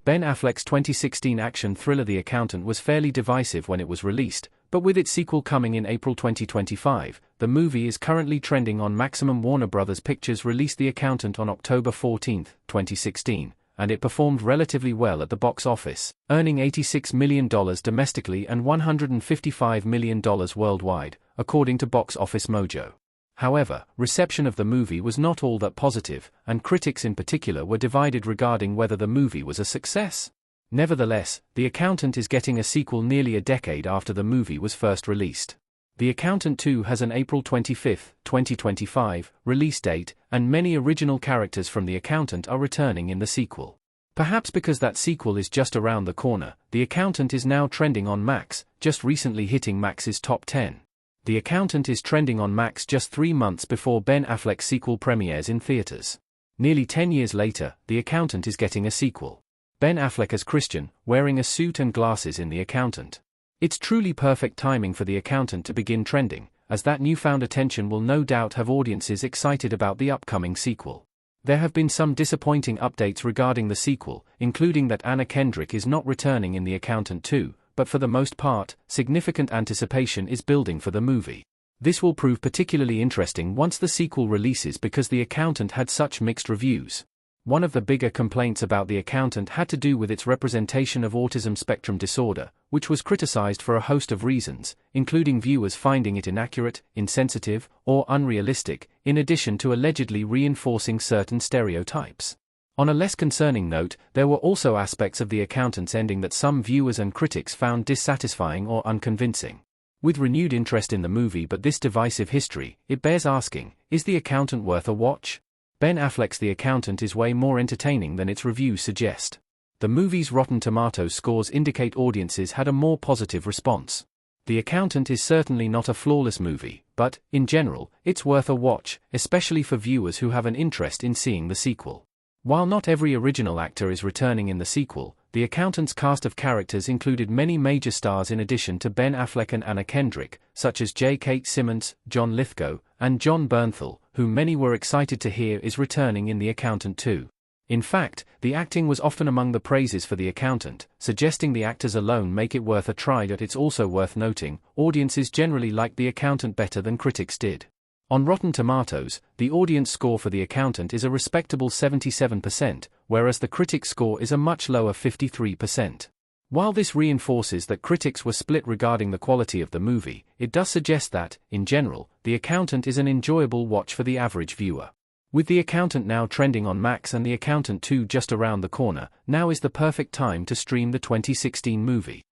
Ben Affleck's 2016 action thriller The Accountant was fairly divisive when it was released, but with its sequel coming in April 2025, the movie is currently trending on Maximum. Warner Bros. Pictures released The Accountant on October 14, 2016, and it performed relatively well at the box office, earning $86 million domestically and $155 million worldwide, according to Box Office Mojo. However, reception of the movie was not all that positive, and critics in particular were divided regarding whether the movie was a success. Nevertheless, The Accountant is getting a sequel nearly a decade after the movie was first released. The Accountant 2 has an April 25, 2025, release date, and many original characters from The Accountant are returning in the sequel. Perhaps because that sequel is just around the corner, The Accountant is now trending on Max, just recently hitting Max's top 10. The Accountant is trending on Max just 3 months before Ben Affleck's sequel premieres in theaters. Nearly 10 years later, The Accountant is getting a sequel. Ben Affleck as Christian, wearing a suit and glasses in The Accountant. It's truly perfect timing for The Accountant to begin trending, as that newfound attention will no doubt have audiences excited about the upcoming sequel. There have been some disappointing updates regarding the sequel, including that Anna Kendrick is not returning in The Accountant 2, but for the most part, significant anticipation is building for the movie. This will prove particularly interesting once the sequel releases because The Accountant had such mixed reviews. One of the bigger complaints about The Accountant had to do with its representation of autism spectrum disorder, which was criticized for a host of reasons, including viewers finding it inaccurate, insensitive, or unrealistic, in addition to allegedly reinforcing certain stereotypes. On a less concerning note, there were also aspects of The Accountant's ending that some viewers and critics found dissatisfying or unconvincing. With renewed interest in the movie but this divisive history, it bears asking, is The Accountant worth a watch? Ben Affleck's The Accountant is way more entertaining than its reviews suggest. The movie's Rotten Tomatoes scores indicate audiences had a more positive response. The Accountant is certainly not a flawless movie, but, in general, it's worth a watch, especially for viewers who have an interest in seeing the sequel. While not every original actor is returning in the sequel, The Accountant's cast of characters included many major stars in addition to Ben Affleck and Anna Kendrick, such as J. K. Simmons, John Lithgow, and John Bernthal, whom many were excited to hear is returning in The Accountant 2. In fact, the acting was often among the praises for The Accountant, suggesting the actors alone make it worth a try. But it's also worth noting, audiences generally liked The Accountant better than critics did. On Rotten Tomatoes, the audience score for The Accountant is a respectable 77%, whereas the critic score is a much lower 53%. While this reinforces that critics were split regarding the quality of the movie, it does suggest that, in general, The Accountant is an enjoyable watch for the average viewer. With The Accountant now trending on Max and The Accountant 2 just around the corner, now is the perfect time to stream the 2016 movie.